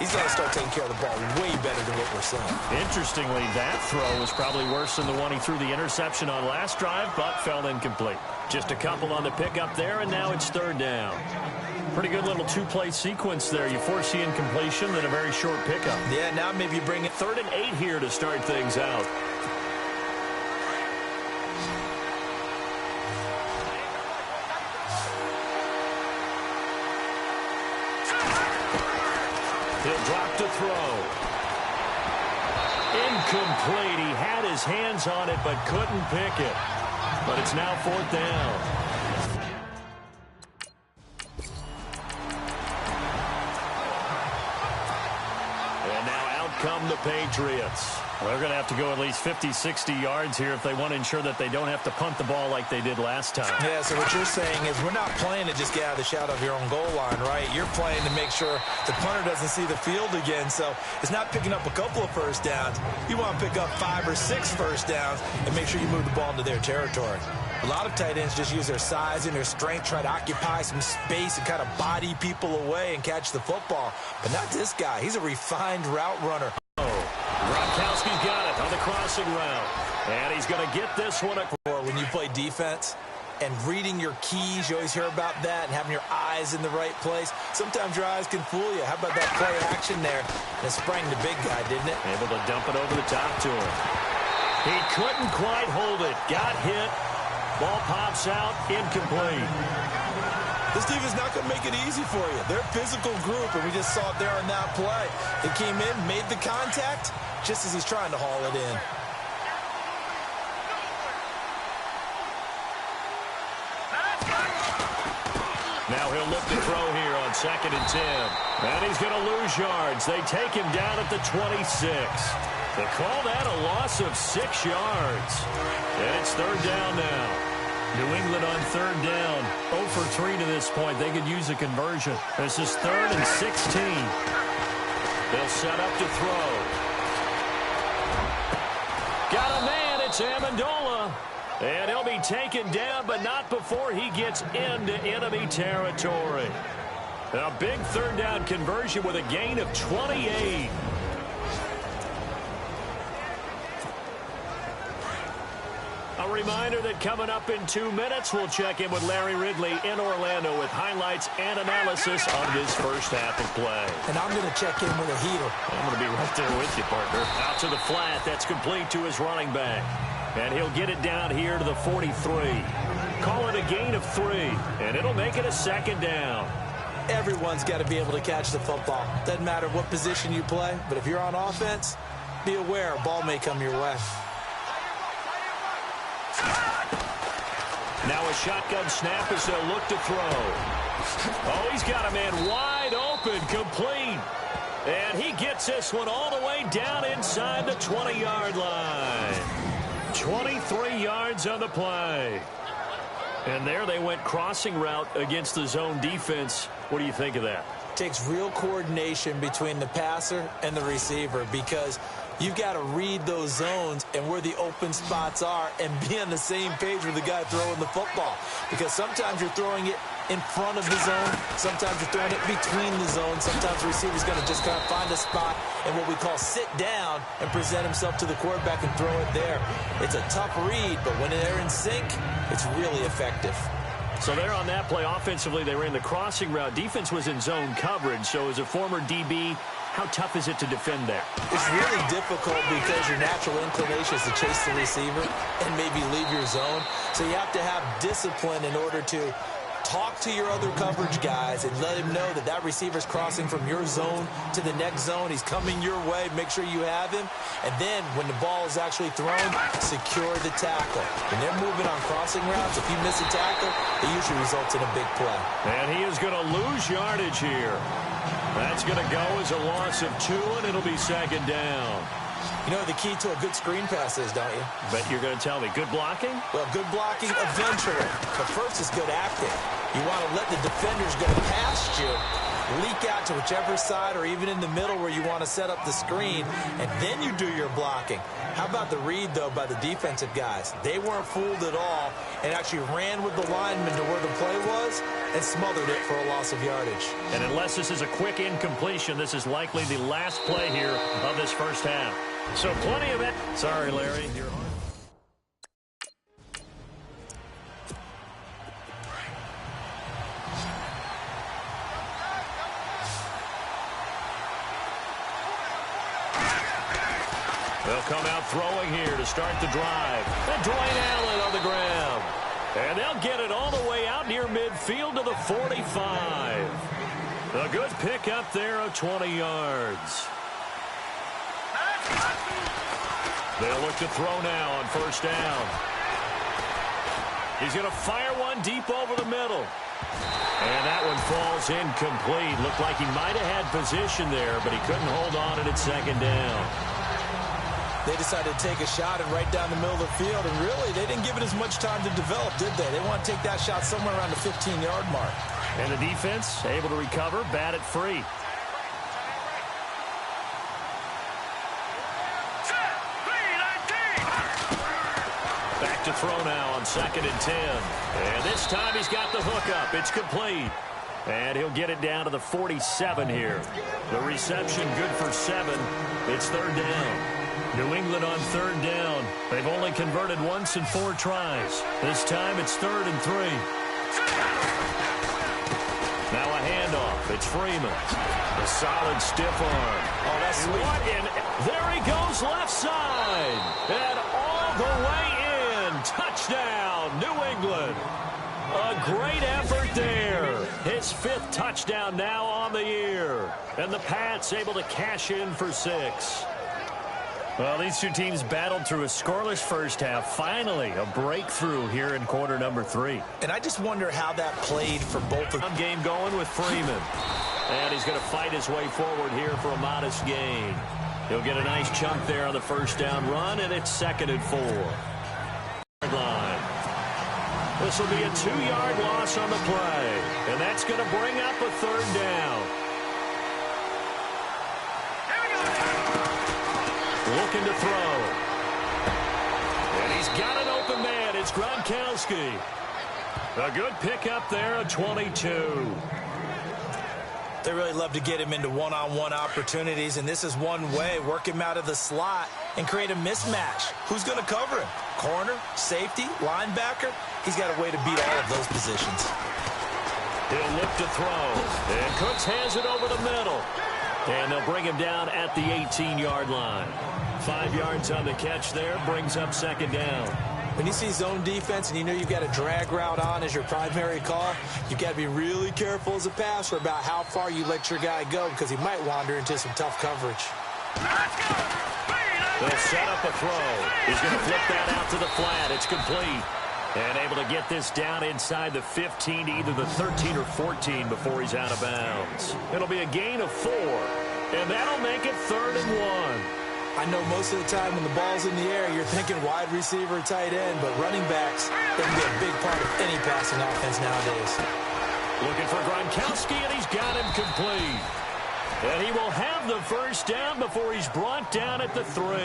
he's got to start taking care of the ball way better than what we're seeing. Interestingly, that throw was probably worse than the one he threw the interception on last drive, but fell incomplete. Just a couple on the pickup there, and now it's third down. Pretty good little two-play sequence there. You force the incompletion, then a very short pickup. Yeah, now maybe you bring it 3rd and 8 here to start things out. He'll drop to throw. Incomplete. He had his hands on it but couldn't pick it. But it's now 4th down. Come the Patriots. They're going to have to go at least 50, 60 yards here if they want to ensure that they don't have to punt the ball like they did last time. Yeah, so what you're saying is we're not playing to just get out of the shadow of your own goal line, right? You're playing to make sure the punter doesn't see the field again. So it's not picking up a couple of first downs. You want to pick up 5 or 6 first downs and make sure you move the ball into their territory. A lot of tight ends just use their size and their strength, try to occupy some space and kind of body people away and catch the football. But not this guy. He's a refined route runner. Gronkowski's got it on the crossing route. And he's going to get this one. When you play defense and reading your keys, you always hear about that, and having your eyes in the right place. Sometimes your eyes can fool you. How about that play action there? That sprang the big guy, didn't it? Able to dump it over the top to him. He couldn't quite hold it. Got hit. Ball pops out. Incomplete. This defense is not going to make it easy for you. They're a physical group, and we just saw it there on that play. They came in, made the contact, just as he's trying to haul it in. Now he'll look to throw here on 2nd and 10. And he's going to lose yards. They take him down at the 26. They call that a loss of 6 yards. And it's 3rd down now. New England on 3rd down. 0 for 3 to this point. They could use a conversion. This is 3rd and 16. They'll set up to throw. Got a man. It's Amendola. And he'll be taken down, but not before he gets into enemy territory. A big 3rd down conversion with a gain of 28. A reminder that coming up in 2 minutes, we'll check in with Larry Ridley in Orlando with highlights and analysis on his first half of play. And I'm going to check in with a heater. I'm going to be right there with you, partner. Out to the flat. That's complete to his running back. And he'll get it down here to the 43. Call it a gain of 3, and it'll make it a 2nd down. Everyone's got to be able to catch the football. Doesn't matter what position you play, but if you're on offense, be aware a ball may come your way. Now a shotgun snap as they'll look to throw. Oh, he's got a man wide open, complete. And he gets this one all the way down inside the 20-yard line. 23 yards on the play. And there they went crossing route against the zone defense. What do you think of that? Takes real coordination between the passer and the receiver, because you've got to read those zones and where the open spots are and be on the same page with the guy throwing the football. Because sometimes you're throwing it in front of the zone. Sometimes you're throwing it between the zones. Sometimes the receiver's going to just kind of find a spot and what we call sit down and present himself to the quarterback and throw it there. It's a tough read, but when they're in sync, it's really effective. So there on that play, offensively, they ran the crossing route. Defense was in zone coverage. So as a former DB, how tough is it to defend that? It's really difficult because your natural inclination is to chase the receiver and maybe leave your zone. So you have to have discipline in order to talk to your other coverage guys and let him know that that receiver's crossing from your zone to the next zone. He's coming your way. Make sure you have him. And then when the ball is actually thrown, secure the tackle. When they're moving on crossing routes, if you miss a tackle, it usually results in a big play. And he is going to lose yardage here. That's going to go as a loss of 2, and it'll be 2nd down. You know what the key to a good screen pass is, don't you? Bet you're going to tell me. Good blocking? Well, good blocking eventually. But first is good acting. You want to let the defenders go past you leak out to whichever side or even in the middle where you want to set up the screen, and then you do your blocking. How about the read, though, by the defensive guys? They weren't fooled at all and actually ran with the lineman to where the play was and smothered it for a loss of yardage. And unless this is a quick incompletion, this is likely the last play here of this first half. So plenty of it. Sorry, Larry. You're on. They'll come out throwing here to start the drive. And Dwayne Allen on the ground. And they'll get it all the way out near midfield to the 45. A good pickup there of 20 yards. They'll look to throw now on first down. He's going to fire one deep over the middle. And that one falls incomplete. Looked like he might have had position there, but he couldn't hold on at second down. They decided to take a shot and right down the middle of the field, and really, they didn't give it as much time to develop, did they? They want to take that shot somewhere around the 15-yard mark. And the defense able to recover, bat it free. Back to throw now on 2nd and 10. And this time he's got the hook up. It's complete. And he'll get it down to the 47 here. The reception good for 7. It's third down. New England on third down. They've only converted once in 4 tries. This time it's 3rd and 3. Now a handoff. It's Freeman. A solid stiff arm. Oh, that's sweet. There he goes left side. And all the way in. Touchdown, New England. A great effort there. His 5th touchdown now on the year. And the Pats able to cash in for 6. Well, these two teams battled through a scoreless first half. Finally, a breakthrough here in quarter number 3. And I just wonder how that played for both of them. Game going with Freeman. And he's going to fight his way forward here for a modest gain. He'll get a nice chunk there on the first down run, and it's 2nd and 4. Line. This will be a 2-yard loss on the play. And that's going to bring up a 3rd down. Looking to throw. And he's got an open man. It's Gronkowski. A good pickup there, a 22. They really love to get him into one-on-one opportunities, and this is one way. Work him out of the slot and create a mismatch. Who's going to cover him? Corner, safety, linebacker? He's got a way to beat all of those positions. He'll look to throw. And Cooks has it over the middle. And they'll bring him down at the 18-yard line. 5 yards on the catch there, brings up 2nd down. When you see zone defense and you know you've got a drag route on as your primary call, you've got to be really careful as a passer about how far you let your guy go because he might wander into some tough coverage. They'll set up a throw. He's going to flip that out to the flat. It's complete. And able to get this down inside the 15 to either the 13 or 14 before he's out of bounds. It'll be a gain of 4. And that'll make it 3rd and 1. I know most of the time when the ball's in the air, you're thinking wide receiver, tight end, but running backs, they can be a big part of any passing offense nowadays. Looking for Gronkowski, and he's got him complete. And he will have the first down before he's brought down at the 3.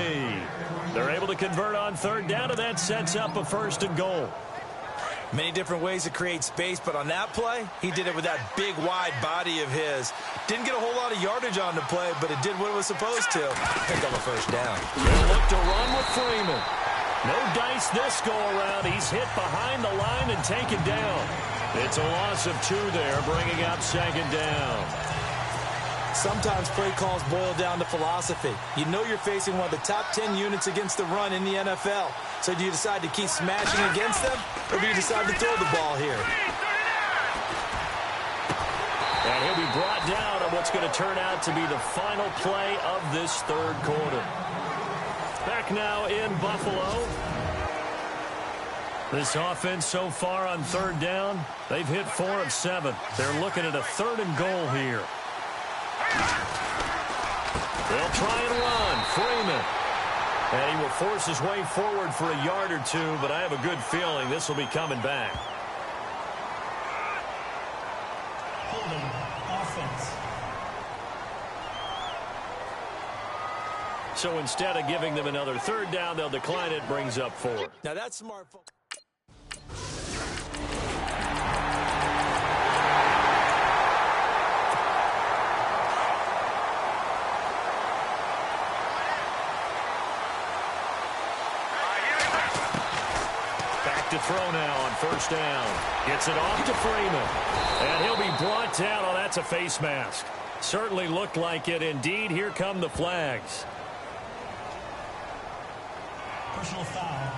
They're able to convert on 3rd down, and that sets up a 1st and goal. Many different ways to create space, but on that play, he did it with that big, wide body of his. Didn't get a whole lot of yardage on the play, but it did what it was supposed to. Pick up a first down. They'll look to run with Freeman. No dice this go-around. He's hit behind the line and taken down. It's a loss of 2 there, bringing up 2nd down. Sometimes play calls boil down to philosophy. You know you're facing one of the top 10 units against the run in the NFL. So do you decide to keep smashing against them, or do you decide to throw the ball here? And he'll be brought down on what's going to turn out to be the final play of this 3rd quarter. Back now in Buffalo. This offense so far on 3rd down, they've hit 4 of 7. They're looking at a 3rd and goal here. They'll try and run. Freeman. And he will force his way forward for a yard or 2, but I have a good feeling this will be coming back. Holding offense. So instead of giving them another third down, they'll decline it, brings up 4. Now that's smart. To throw now on first down. Gets it off to Freeman. And he'll be brought down. Oh, that's a face mask. Certainly looked like it. Indeed, here come the flags. Personal foul.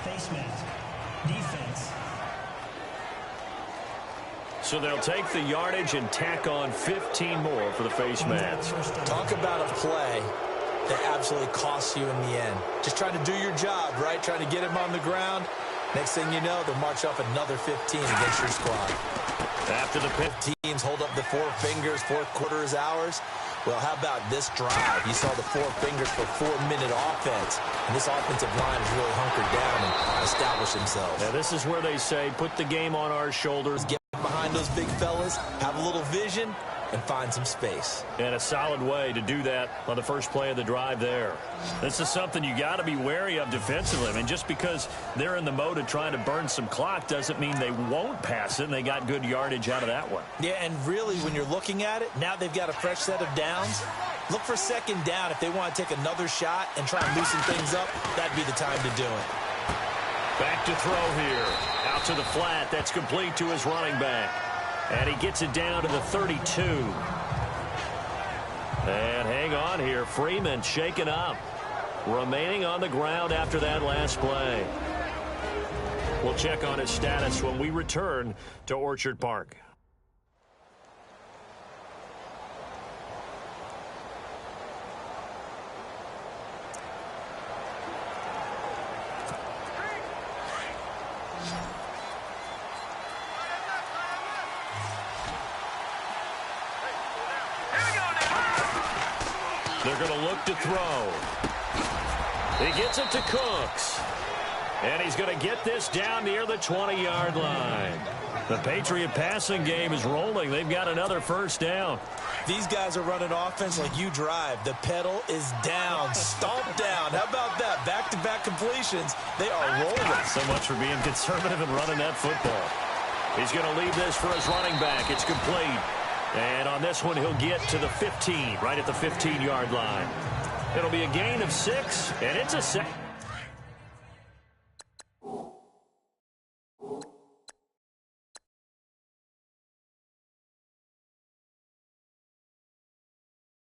Face mask. Defense. So they'll take the yardage and tack on 15 more for the face mask. Talk about a play that absolutely costs you in the end. Just trying to do your job, right? Trying to get him on the ground. Next thing you know, they'll march up another 15 against your squad. After the pit, teams hold up the 4 fingers, fourth quarter is ours. Well, how about this drive? You saw the 4 fingers for 4-minute offense. And this offensive line has really hunkered down and established themselves. Now, this is where they say, put the game on our shoulders. Get behind those big fellas, have a little vision, and find some space. And a solid way to do that on the first play of the drive there. This is something you got to be wary of defensively. I mean, just because they're in the mode of trying to burn some clock doesn't mean they won't pass it, and they got good yardage out of that one. Yeah, and really, when you're looking at it, now they've got a fresh set of downs. Look for second down. If they want to take another shot and try and loosen things up, that'd be the time to do it. Back to throw here. Out to the flat. That's complete to his running back. And he gets it down to the 32. And hang on here. Freeman shaken up. Remaining on the ground after that last play. We'll check on his status when we return to Orchard Park. They're going to look to throw. He gets it to Cooks. And he's going to get this down near the 20-yard line. The Patriot passing game is rolling. They've got another first down. These guys are running offense like you drive. The pedal is down, stomped down. How about that? Back-to-back completions. They are rolling. So much for being conservative and running that football. He's going to leave this for his running back. It's complete. And on this one, he'll get to the 15, right at the 15-yard line. It'll be a gain of 6, and it's a second.